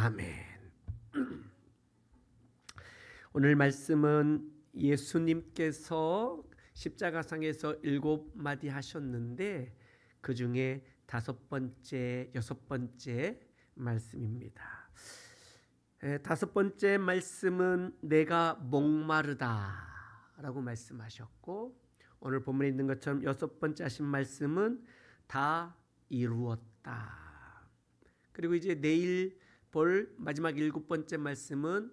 아멘. 오늘 말씀은 예수님께서 십자가상에서 7마디 하셨는데 그 중에 5번째, 6번째 말씀입니다. 5번째 말씀은 내가 목마르다 라고 말씀하셨고, 오늘 본문에 있는 것처럼 6번째 하신 말씀은 다 이루었다. 그리고 이제 내일 볼 마지막 7번째 말씀은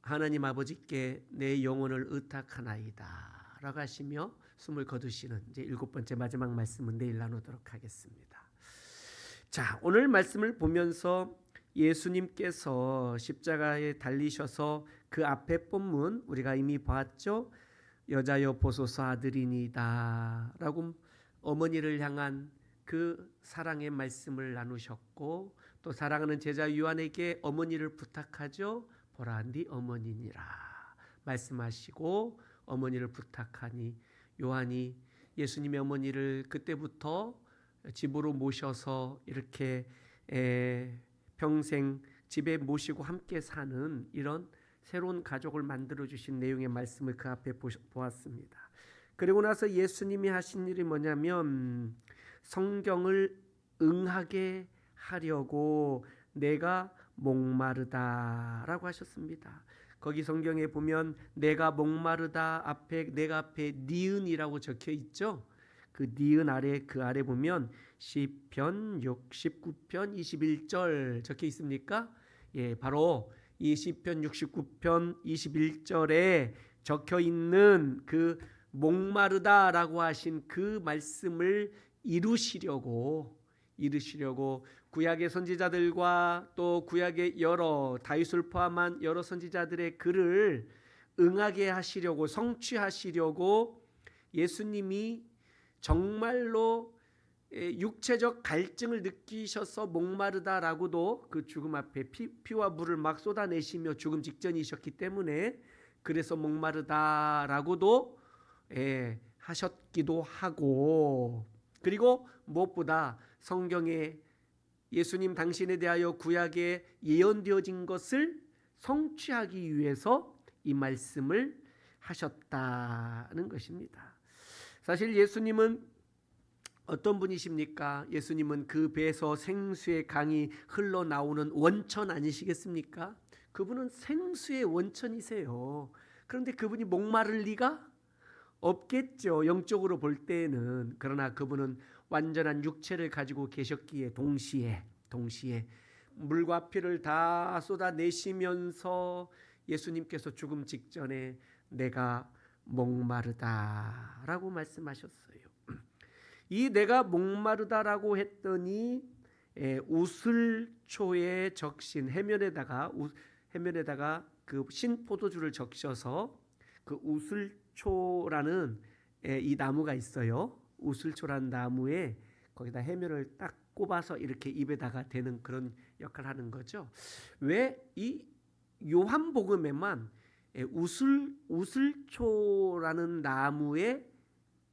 하나님 아버지께 내 영혼을 의탁하나이다 라고 하시며 숨을 거두시는 이제 7번째 마지막 말씀은 내일 나누도록 하겠습니다. 자, 오늘 말씀을 보면서 예수님께서 십자가에 달리셔서 그 앞에 본문 우리가 이미 봤죠. 여자여 보소서 아들이니다 라고 어머니를 향한 그 사랑의 말씀을 나누셨고, 또 사랑하는 제자 요한에게 어머니를 부탁하죠. 보라 네 어머니니라 말씀하시고 어머니를 부탁하니 요한이 예수님의 어머니를 그때부터 집으로 모셔서 이렇게 평생 집에 모시고 함께 사는 이런 새로운 가족을 만들어 주신 내용의 말씀을 그 앞에 보았습니다. 그리고 나서 예수님이 하신 일이 뭐냐면 성경을 응하게 하려고 내가 목마르다라고 하셨습니다. 거기 성경에 보면 내가 목마르다 앞에 내가 앞에 니은이라고 적혀 있죠. 그 니은 아래 그 아래 보면 시편 69편 21절 적혀 있습니까? 예, 바로 이 시편 69편 21절에 적혀 있는 그 목마르다라고 하신 그 말씀을 이루시려고 구약의 선지자들과 또 구약의 여러 다윗을 포함한 여러 선지자들의 글을 응하게 하시려고 성취하시려고 예수님이 정말로 육체적 갈증을 느끼셔서 목마르다라고도 그 죽음 앞에 피와 물을 막 쏟아내시며 죽음 직전이셨기 때문에 그래서 목마르다라고도 하셨기도 하고, 그리고 무엇보다 성경에 예수님 당신에 대하여 구약에 예언되어진 것을 성취하기 위해서 이 말씀을 하셨다는 것입니다. 사실 예수님은 어떤 분이십니까? 예수님은 그 배에서 생수의 강이 흘러나오는 원천 아니시겠습니까? 그분은 생수의 원천이세요. 그런데 그분이 목마를 리가 없겠죠, 영적으로 볼 때는. 그러나 그분은 완전한 육체를 가지고 계셨기에 동시에 물과 피를 다 쏟아내시면서 예수님께서 죽음 직전에 내가 목마르다라고 말씀하셨어요. 이 내가 목마르다라고 했더니 우슬초에 적신 해면에다가 그 신포도주를 적셔서 그 우슬초라는 이 나무가 있어요. 우슬초라는 나무에 거기다 해면을 딱 꼽아서 이렇게 입에다가 대는 그런 역할을 하는 거죠. 왜 이 요한복음에만 우슬초라는 나무에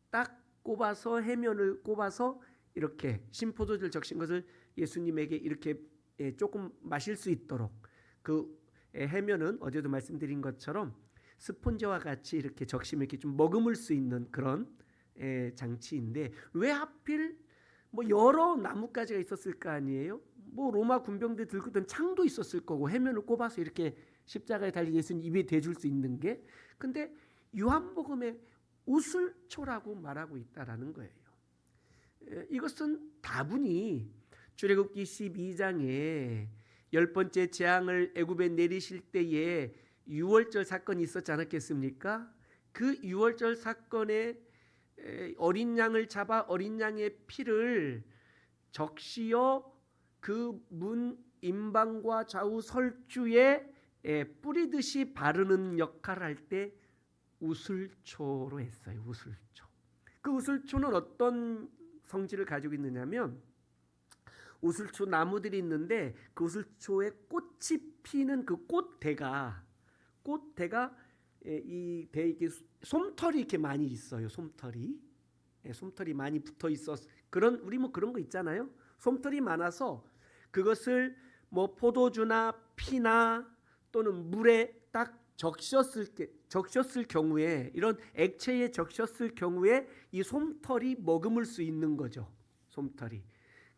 딱 꼽아서 해면을 꼽아서 이렇게 신포도주를 적신 것을 예수님에게 이렇게 조금 마실 수 있도록, 그 해면은 어제도 말씀드린 것처럼 스폰지와 같이 이렇게 적시면 이렇게 좀 머금을 수 있는 그런 장치인데 왜 하필 뭐 여러 나뭇가지가 있었을 거 아니에요? 뭐 로마 군병들 들고 있던 창도 있었을 거고 해면을 꼽아서 이렇게 십자가에 달린 예수님 입에 대줄 수 있는 게, 근데 요한복음에 우슬초라고 말하고 있다라는 거예요. 이것은 다분히 출애굽기 12장에 10번째 재앙을 애굽에 내리실 때에 유월절 사건이 있었지 않았겠습니까? 그 유월절 사건에 어린 양을 잡아 어린 양의 피를 적시어 그 문 임방과 좌우 설주에 뿌리듯이 바르는 역할을 할 때 우슬초로 했어요. 우슬초. 그 우슬초는 어떤 성질을 가지고 있느냐면, 우슬초 나무들이 있는데 그 우슬초에 꽃이 피는 그 꽃대가 이 대에 솜털이 이렇게 많이 있어요. 솜털이 많이 붙어 있어. 그런 우리 뭐 그런 거 있잖아요. 솜털이 많아서 그것을 뭐 포도주나 피나 또는 물에 딱 적셨을 경우에, 이런 액체에 적셨을 경우에 이 솜털이 머금을 수 있는 거죠. 솜털이.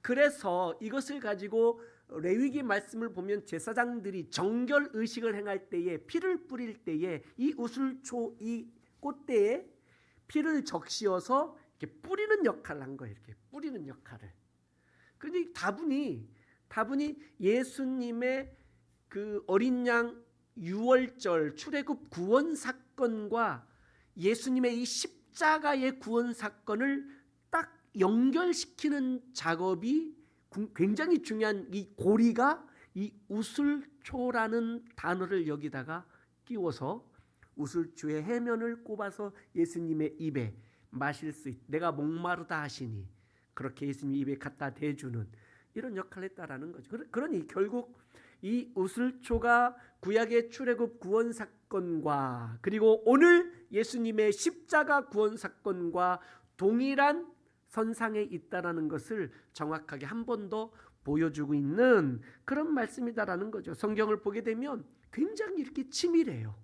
그래서 이것을 가지고 레위기 말씀을 보면 제사장들이 정결 의식을 행할 때에, 피를 뿌릴 때에 이 우슬초 이 꽃대에 피를 적시어서 이렇게 뿌리는 역할을 한 거예요. 이렇게 뿌리는 역할을. 그런데 다분히 예수님의 그 어린 양 유월절 출애굽 구원 사건과 예수님의 이 십자가의 구원 사건을 딱 연결시키는 작업이 굉장히 중요한 이 고리가 이 우슬초라는 단어를 여기다가 끼워서 우슬초의 해면을 꼽아서 예수님의 입에 마실 수 있, 내가 목마르다 하시니 그렇게 예수님 입에 갖다 대주는 이런 역할을 했다라는 거죠. 그러니 결국 이 우슬초가 구약의 출애굽 구원 사건과 그리고 오늘 예수님의 십자가 구원 사건과 동일한 선상에 있다라는 것을 정확하게 한 번 더 보여주고 있는 그런 말씀이다라는 거죠. 성경을 보게 되면 굉장히 이렇게 치밀해요.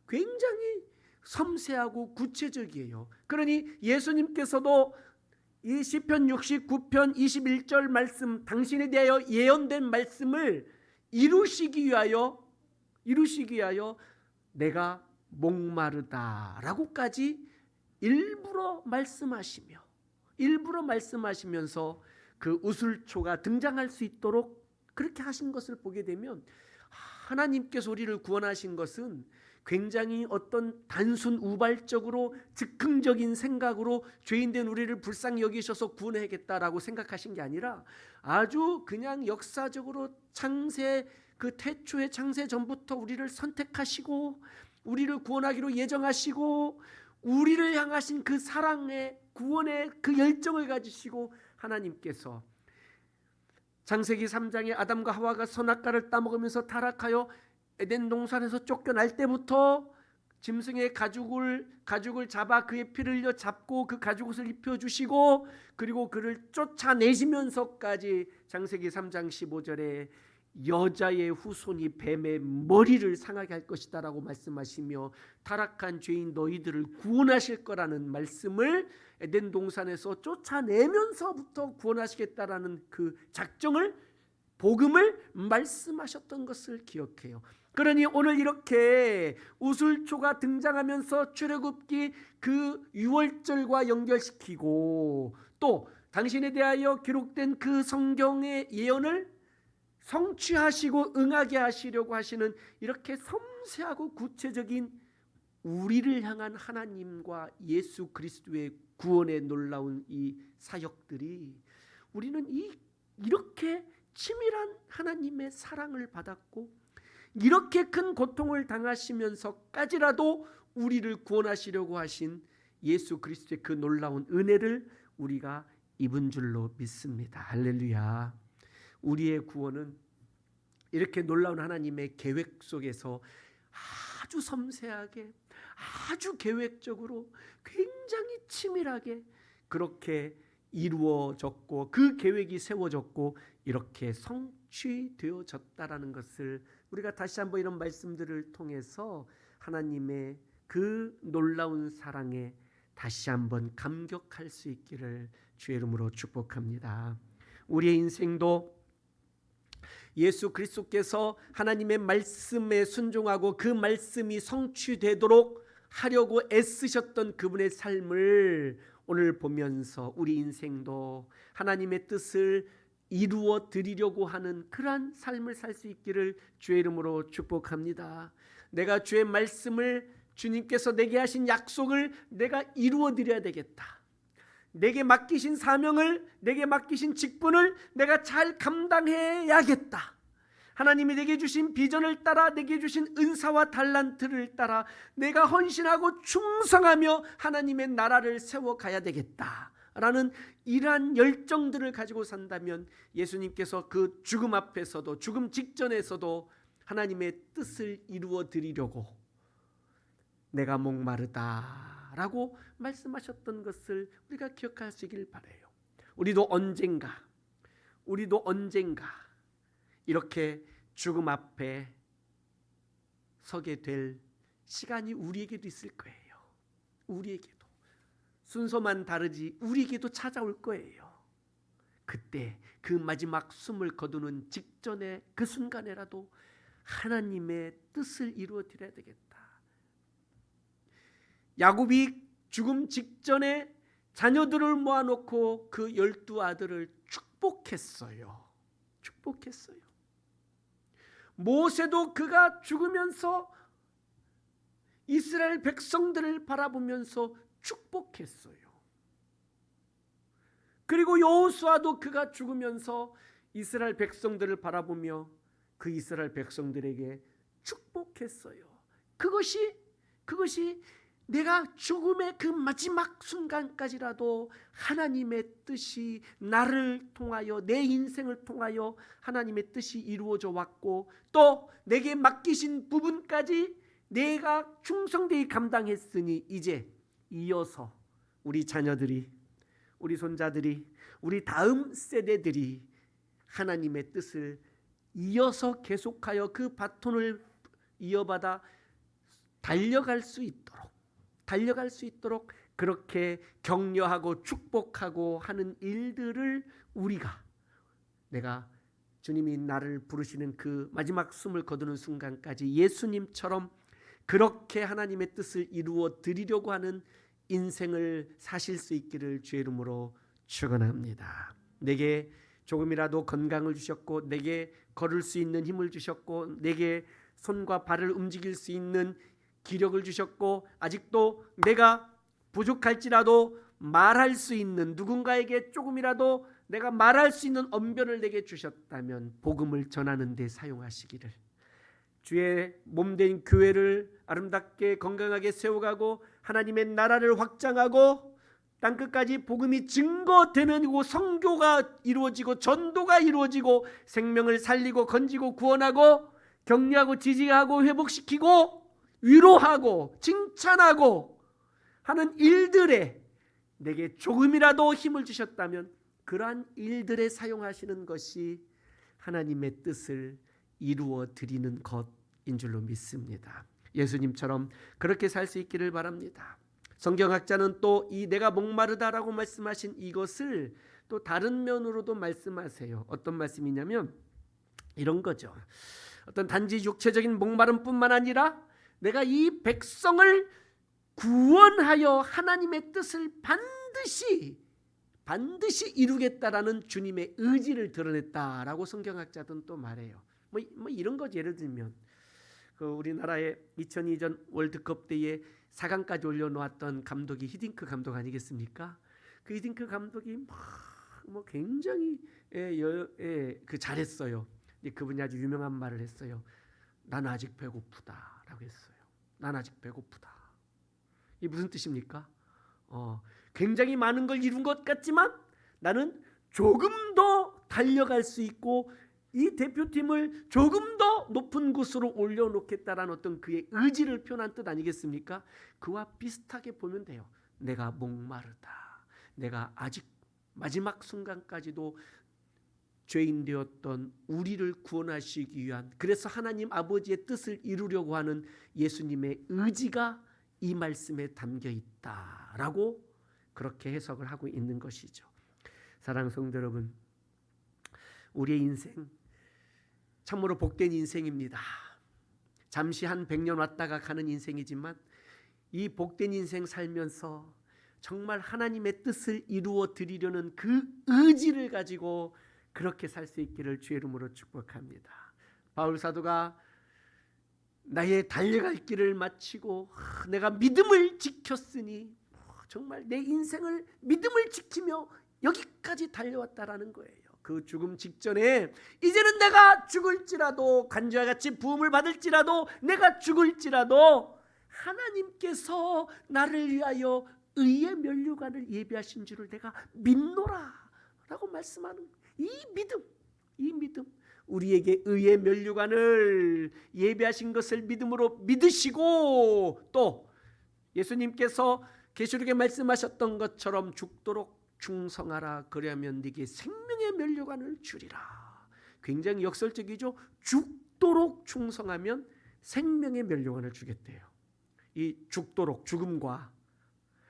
굉장히 섬세하고 구체적이에요. 그러니 예수님께서도 이 시편 69편 21절 말씀, 당신에 대하여 예언된 말씀을 이루시기 위하여 내가 목마르다라고까지 일부러 말씀하시면서 그 우슬초가 등장할 수 있도록 그렇게 하신 것을 보게 되면, 하나님께서 우리를 구원하신 것은 굉장히 어떤 단순 우발적으로 즉흥적인 생각으로 죄인된 우리를 불쌍히 여기셔서 구원하겠다라고 생각하신 게 아니라, 아주 그냥 역사적으로 그 태초의 창세 전부터 우리를 선택하시고 우리를 구원하기로 예정하시고 우리를 향하신 그 사랑의 구원의 그 열정을 가지시고, 하나님께서 창세기 3장에 아담과 하와가 선악과를 따먹으면서 타락하여 에덴 동산에서 쫓겨날 때부터 짐승의 가죽을 잡아 그의 피를 흘려 잡고 그 가죽옷을 입혀주시고, 그리고 그를 쫓아내시면서까지 창세기 3장 15절에 여자의 후손이 뱀의 머리를 상하게 할 것이다 라고 말씀하시며, 타락한 죄인 너희들을 구원하실 거라는 말씀을 에덴 동산에서 쫓아내면서부터 구원하시겠다라는 그 작정을, 복음을 말씀하셨던 것을 기억해요. 그러니 오늘 이렇게 우슬초가 등장하면서 출애굽기 그 유월절과 연결시키고, 또 당신에 대하여 기록된 그 성경의 예언을 성취하시고 응하게 하시려고 하시는 이렇게 섬세하고 구체적인 우리를 향한 하나님과 예수 그리스도의 구원의 놀라운 이 사역들이, 우리는 이렇게 치밀한 하나님의 사랑을 받았고 이렇게 큰 고통을 당하시면서까지라도 우리를 구원하시려고 하신 예수 그리스도의 그 놀라운 은혜를 우리가 입은 줄로 믿습니다. 할렐루야. 우리의 구원은 이렇게 놀라운 하나님의 계획 속에서 아주 섬세하게, 아주 계획적으로, 굉장히 치밀하게 그렇게 이루어졌고, 그 계획이 세워졌고 이렇게 성취되어졌다라는 것을 우리가 다시 한번 이런 말씀들을 통해서 하나님의 그 놀라운 사랑에 다시 한번 감격할 수 있기를 주의 이름으로 축복합니다. 우리의 인생도 예수 그리스도께서 하나님의 말씀에 순종하고 그 말씀이 성취되도록 하려고 애쓰셨던 그분의 삶을 오늘 보면서 우리 인생도 하나님의 뜻을 이루어 드리려고 하는 그러한 삶을 살 수 있기를 주의 이름으로 축복합니다. 내가 주의 말씀을, 주님께서 내게 하신 약속을 내가 이루어 드려야 되겠다. 내게 맡기신 사명을, 내게 맡기신 직분을 내가 잘 감당해야겠다. 하나님이 내게 주신 비전을 따라, 내게 주신 은사와 달란트를 따라 내가 헌신하고 충성하며 하나님의 나라를 세워가야 되겠다 라는 이러한 열정들을 가지고 산다면, 예수님께서 그 죽음 앞에서도, 죽음 직전에서도 하나님의 뜻을 이루어 드리려고 내가 목마르다 라고 말씀하셨던 것을 우리가 기억하시길 바라요. 우리도 언젠가 이렇게 죽음 앞에 서게 될 시간이 우리에게도 있을 거예요. 우리에게도 순서만 다르지 우리에게도 찾아올 거예요. 그때 그 마지막 숨을 거두는 직전에 그 순간에라도 하나님의 뜻을 이루어 드려야 되겠다. 야곱이 죽음 직전에 자녀들을 모아놓고 그 12 아들을 축복했어요. 축복했어요. 모세도 그가 죽으면서 이스라엘 백성들을 바라보면서 축복했어요. 그리고 여호수아도 그가 죽으면서 이스라엘 백성들을 바라보며 그 이스라엘 백성들에게 축복했어요. 그것이 내가 죽음의 그 마지막 순간까지라도 하나님의 뜻이 나를 통하여 내 인생을 통하여 하나님의 뜻이 이루어져 왔고 또 내게 맡기신 부분까지 내가 충성되이 감당했으니 이제 이어서 우리 자녀들이 우리 손자들이 우리 다음 세대들이 하나님의 뜻을 이어서 계속하여 그 바톤을 이어받아 달려갈 수 있도록 그렇게 격려하고 축복하고 하는 일들을 내가 주님이 나를 부르시는 그 마지막 숨을 거두는 순간까지 예수님처럼 그렇게 하나님의 뜻을 이루어 드리려고 하는 인생을 사실 수 있기를 주의 이름으로 축원합니다. 내게 조금이라도 건강을 주셨고 내게 걸을 수 있는 힘을 주셨고 내게 손과 발을 움직일 수 있는 기력을 주셨고 아직도 내가 부족할지라도 말할 수 있는 누군가에게 조금이라도 내가 말할 수 있는 언변을 내게 주셨다면 복음을 전하는 데 사용하시기를 주의 몸된 교회를 아름답게 건강하게 세워가고 하나님의 나라를 확장하고 땅끝까지 복음이 증거되고 선교가 이루어지고 전도가 이루어지고 생명을 살리고 건지고 구원하고 격려하고 지지하고 회복시키고 위로하고 칭찬하고 하는 일들에 내게 조금이라도 힘을 주셨다면 그러한 일들에 사용하시는 것이 하나님의 뜻을 이루어 드리는 것인 줄로 믿습니다. 예수님처럼 그렇게 살 수 있기를 바랍니다. 성경학자는 또 이 내가 목마르다라고 말씀하신 이것을 또 다른 면으로도 말씀하세요. 어떤 말씀이냐면 이런 거죠. 어떤 단지 육체적인 목마름뿐만 아니라 내가 이 백성을 구원하여 하나님의 뜻을 반드시 이루겠다라는 주님의 의지를 드러냈다라고 성경학자들은 또 말해요. 뭐 이런 거죠. 예를 들면 그 우리나라의 2002년 월드컵 때에 4강까지 올려놓았던 감독이 히딩크 감독 아니겠습니까? 그 히딩크 감독이 굉장히 잘했어요. 그분이 아주 유명한 말을 했어요. 난 아직 배고프다라고 했어요. 난 아직 배고프다. 이게 무슨 뜻입니까? 굉장히 많은 걸 이룬 것 같지만 나는 조금 더 달려갈 수 있고 이 대표팀을 조금 더 높은 곳으로 올려놓겠다라는 어떤 그의 의지를 표현한 뜻 아니겠습니까? 그와 비슷하게 보면 돼요. 내가 목마르다. 내가 아직 마지막 순간까지도 죄인 되었던 우리를 구원하시기 위한 그래서 하나님 아버지의 뜻을 이루려고 하는 예수님의 의지가 이 말씀에 담겨 있다라고 그렇게 해석을 하고 있는 것이죠. 사랑하는 성도 여러분, 우리의 인생 참으로 복된 인생입니다. 잠시 한 100년 왔다가 가는 인생이지만 이 복된 인생 살면서 정말 하나님의 뜻을 이루어 드리려는 그 의지를 가지고 그렇게 살 수 있기를 주의 이름으로 축복합니다. 바울 사도가 나의 달려갈 길을 마치고 내가 믿음을 지켰으니 정말 내 인생을 믿음을 지키며 여기까지 달려왔다라는 거예요. 그 죽음 직전에 이제는 내가 죽을지라도 간주와 같이 부음을 받을지라도 내가 죽을지라도 하나님께서 나를 위하여 의의 면류관을 예비하신 줄을 내가 믿노라 라고 말씀하는 이 믿음 우리에게 의의 면류관을 예비하신 것을 믿음으로 믿으시고 또 예수님께서 계시록에 말씀하셨던 것처럼 죽도록 충성하라 그리하면 네게 생명의 면류관을 주리라. 굉장히 역설적이죠. 죽도록 충성하면 생명의 멸류관을 주겠대요. 이 죽도록, 죽음과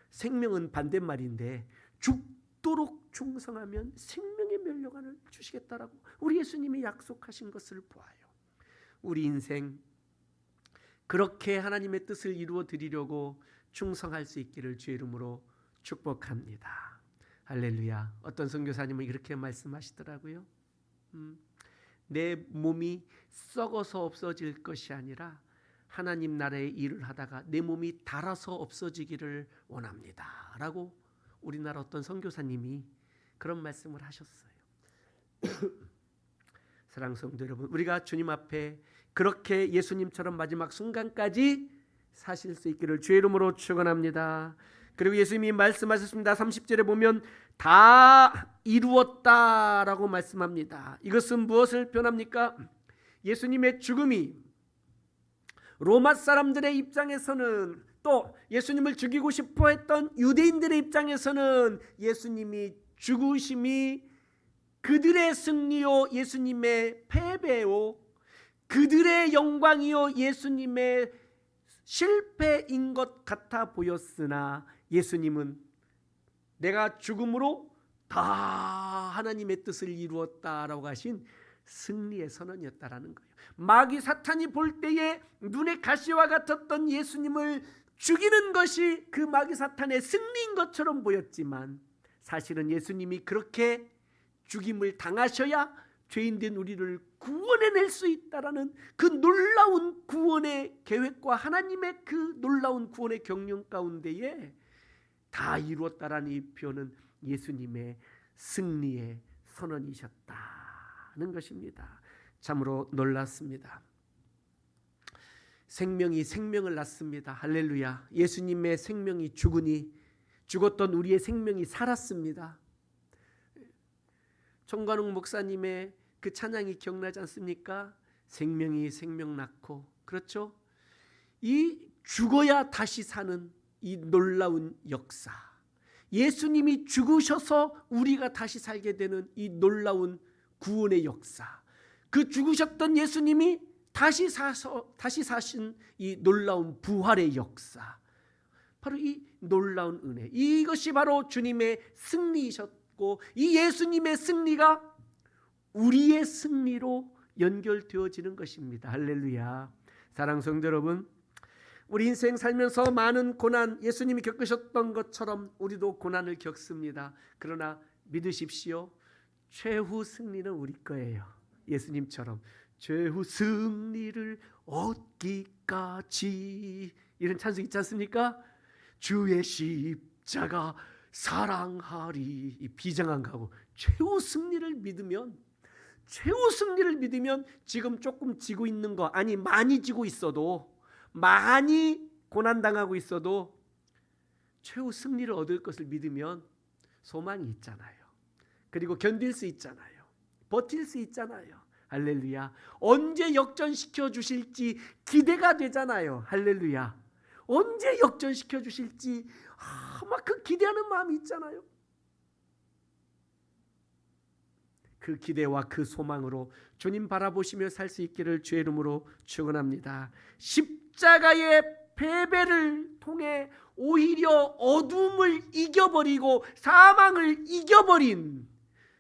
생명은 반대말인데 죽도록 충성하면 생명의 멸류관을 주시겠다라고 우리 예수님이 약속하신 것을 보아요. 우리 인생 그렇게 하나님의 뜻을 이루어 드리려고 충성할 수 있기를 주의 이름으로 축복합니다. 할렐루야. 어떤 선교사님은 이렇게 말씀하시더라고요. 내 몸이 썩어서 없어질 것이 아니라 하나님 나라의 일을 하다가 내 몸이 닳아서 없어지기를 원합니다 라고 우리나라 어떤 선교사님이 그런 말씀을 하셨어요. 사랑하는 성도 여러분, 우리가 주님 앞에 그렇게 예수님처럼 마지막 순간까지 사실 수 있기를 주의 이름으로 축원합니다. 그리고 예수님이 말씀하셨습니다. 30절에 보면 다 이루었다라고 말씀합니다. 이것은 무엇을 표현합니까? 예수님의 죽음이 로마 사람들의 입장에서는, 또 예수님을 죽이고 싶어 했던 유대인들의 입장에서는 예수님이 죽으심이 그들의 승리요 예수님의 패배요, 그들의 영광이요 예수님의 실패인 것 같아 보였으나 예수님은 내가 죽음으로 다 하나님의 뜻을 이루었다라고 하신 승리의 선언이었다라는 거예요. 마귀 사탄이 볼 때에 눈의 가시와 같았던 예수님을 죽이는 것이 그 마귀 사탄의 승리인 것처럼 보였지만 사실은 예수님이 그렇게 죽임을 당하셔야 죄인된 우리를 구원해낼 수 있다라는 그 놀라운 구원의 계획과 하나님의 그 놀라운 구원의 경륜 가운데에 다 이루었다라는 이 표현은 예수님의 승리의 선언이셨다는 것입니다. 참으로 놀랐습니다. 생명이 생명을 낳습니다. 할렐루야. 예수님의 생명이 죽으니 죽었던 우리의 생명이 살았습니다. 청관웅 목사님의 그 찬양이 기억나지 않습니까? 생명이 생명 낳고, 그렇죠? 이 죽어야 다시 사는 이 놀라운 역사, 예수님이 죽으셔서 우리가 다시 살게 되는 이 놀라운 구원의 역사, 그 죽으셨던 예수님이 다시 사신 이 놀라운 부활의 역사, 바로 이 놀라운 은혜, 이것이 바로 주님의 승리이셨고 이 예수님의 승리가 우리의 승리로 연결되어지는 것입니다. 할렐루야. 사랑하는 성도 여러분, 우리 인생 살면서 많은 고난, 예수님이 겪으셨던 것처럼 우리도 고난을 겪습니다. 그러나 믿으십시오, 최후 승리는 우리 거예요. 예수님처럼 최후 승리를 얻기까지, 이런 찬송 있지 않습니까? 주의 십자가 사랑하리, 이 비장한 각오, 최후 승리를 믿으면, 최후 승리를 믿으면 지금 조금 지고 있는 거, 아니 많이 지고 있어도, 많이 고난당하고 있어도 최후 승리를 얻을 것을 믿으면 소망이 있잖아요. 그리고 견딜 수 있잖아요. 버틸 수 있잖아요. 할렐루야. 언제 역전시켜 주실지 기대가 되잖아요. 할렐루야. 언제 역전시켜 주실지 막 그 기대하는 마음이 있잖아요. 그 기대와 그 소망으로 주님 바라보시며 살 수 있기를 주의 이름으로 축원합니다. 십자가의 패배를 통해 오히려 어둠을 이겨버리고 사망을 이겨버린,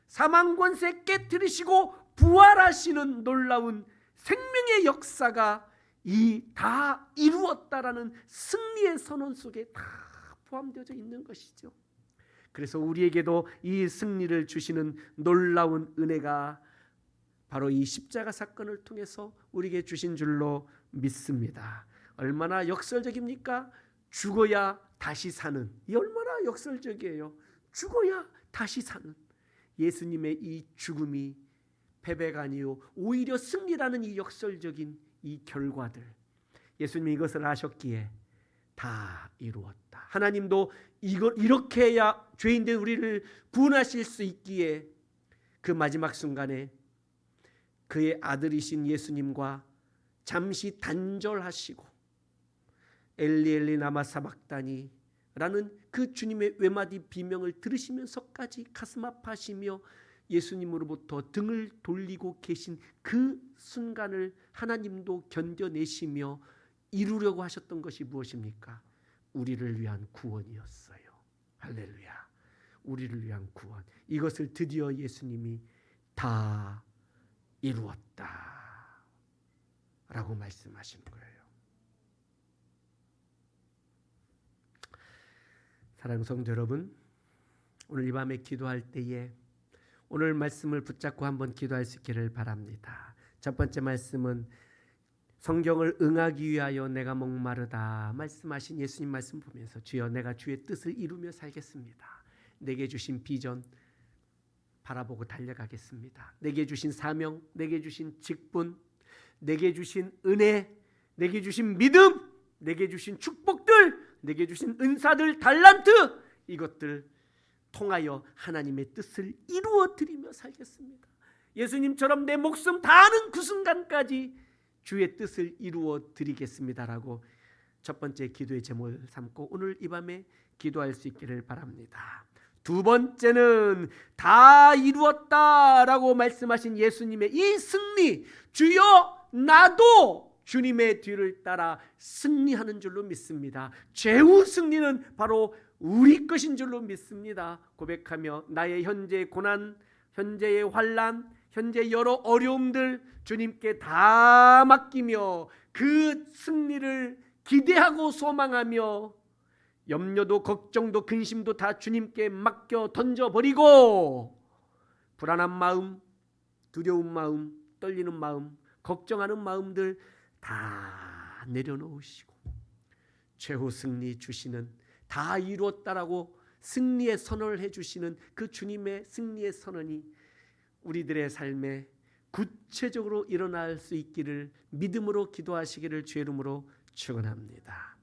사망 권세 깨뜨리시고 부활하시는 놀라운 생명의 역사가 이 다 이루었다라는 승리의 선언 속에 다 포함되어져 있는 것이죠. 그래서 우리에게도 이 승리를 주시는 놀라운 은혜가 바로 이 십자가 사건을 통해서 우리에게 주신 줄로 믿습니다. 얼마나 역설적입니까? 죽어야 다시 사는, 이 얼마나 역설적이에요. 죽어야 다시 사는 예수님의 이 죽음이 패배가 아니요 오히려 승리라는 이 역설적인 이 결과들, 예수님이 이것을 아셨기에 다 이루었다. 하나님도 이렇게 해야 죄인된 우리를 구원하실 수 있기에 그 마지막 순간에 그의 아들이신 예수님과 잠시 단절하시고 엘리 엘리 라마 사박다니 라는 그 주님의 외마디 비명을 들으시면서까지 가슴 아파하시며 예수님으로부터 등을 돌리고 계신 그 순간을 하나님도 견뎌내시며 이루려고 하셨던 것이 무엇입니까? 우리를 위한 구원이었어요. 할렐루야. 우리를 위한 구원. 이것을 드디어 예수님이 다 이루었다 라고 말씀하신 거예요. 사랑하는 성도 여러분, 오늘 이 밤에 기도할 때에 오늘 말씀을 붙잡고 한번 기도할 수 있기를 바랍니다. 첫 번째 말씀은 성경을 응하기 위하여 내가 목마르다 말씀하신 예수님 말씀 보면서 주여 내가 주의 뜻을 이루며 살겠습니다. 내게 주신 비전 바라보고 달려가겠습니다. 내게 주신 사명, 내게 주신 직분, 내게 주신 은혜, 내게 주신 믿음, 내게 주신 축복들, 내게 주신 은사들, 달란트, 이것들 통하여 하나님의 뜻을 이루어 드리며 살겠습니다. 예수님처럼 내 목숨 다하는 그 순간까지 주의 뜻을 이루어 드리겠습니다라고 첫 번째 기도의 제목을 삼고 오늘 이 밤에 기도할 수 있기를 바랍니다. 두 번째는 다 이루었다라고 말씀하신 예수님의 이 승리, 주여 나도 주님의 뒤를 따라 승리하는 줄로 믿습니다. 최후 승리는 바로 우리 것인 줄로 믿습니다. 고백하며 나의 현재의 고난, 현재의 환난, 현재 여러 어려움들 주님께 다 맡기며 그 승리를 기대하고 소망하며 염려도 걱정도 근심도 다 주님께 맡겨 던져버리고 불안한 마음, 두려운 마음, 떨리는 마음, 걱정하는 마음들 다 내려놓으시고 최후 승리 주시는, 다 이루었다라고 승리의 선언을 해주시는 그 주님의 승리의 선언이 우리들의 삶에 구체적으로 일어날 수 있기를 믿음으로 기도하시기를 주의 이름으로 축원합니다.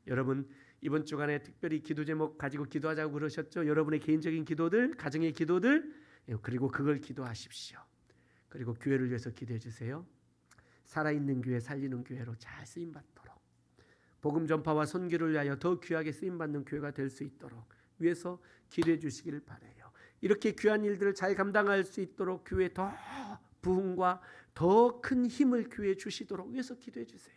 여러분 이번 주간에 특별히 기도 제목 가지고 기도하자고 그러셨죠? 여러분의 개인적인 기도들, 가정의 기도들, 그리고 그걸 기도하십시오. 그리고 교회를 위해서 기도해 주세요. 살아있는 교회, 살리는 교회로 잘 쓰임받도록, 복음 전파와 선교를 위하여 더 귀하게 쓰임받는 교회가 될 수 있도록 위해서 기도해 주시기를 바라요. 이렇게 귀한 일들을 잘 감당할 수 있도록 교회에 더 부흥과 더 큰 힘을 교회에 주시도록 위해서 기도해 주세요.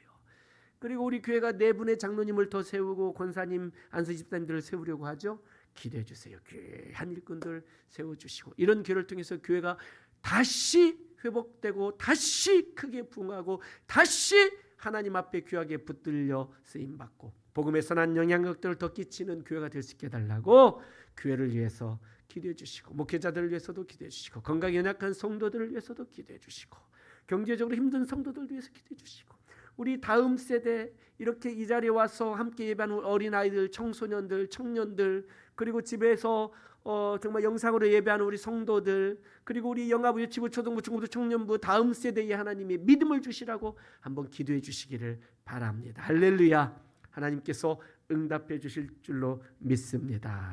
그리고 우리 교회가 네 분의 장로님을 더 세우고 권사님, 안수 집사님들을 세우려고 하죠. 기도해 주세요. 귀한 일꾼들 세워주시고 이런 교회를 통해서 교회가 다시 회복되고 다시 크게 부흥하고 다시 하나님 앞에 귀하게 붙들려 쓰임받고 복음의 선한 영향력들을 더 끼치는 교회가 될 수 있게 해달라고 교회를 위해서 기도해 주시고 목회자들을 위해서도 기도해 주시고 건강에 연약한 성도들을 위해서도 기도해 주시고 경제적으로 힘든 성도들을 위해서 기도해 주시고 우리 다음 세대 이렇게 이 자리에 와서 함께 예배하는 어린아이들, 청소년들, 청년들, 그리고 집에서 정말 영상으로 예배하는 우리 성도들, 그리고 우리 영아부, 유치부, 초등부, 중고부, 청년부 다음 세대에 하나님의 믿음을 주시라고 한번 기도해 주시기를 바랍니다. 할렐루야. 하나님께서 응답해 주실 줄로 믿습니다.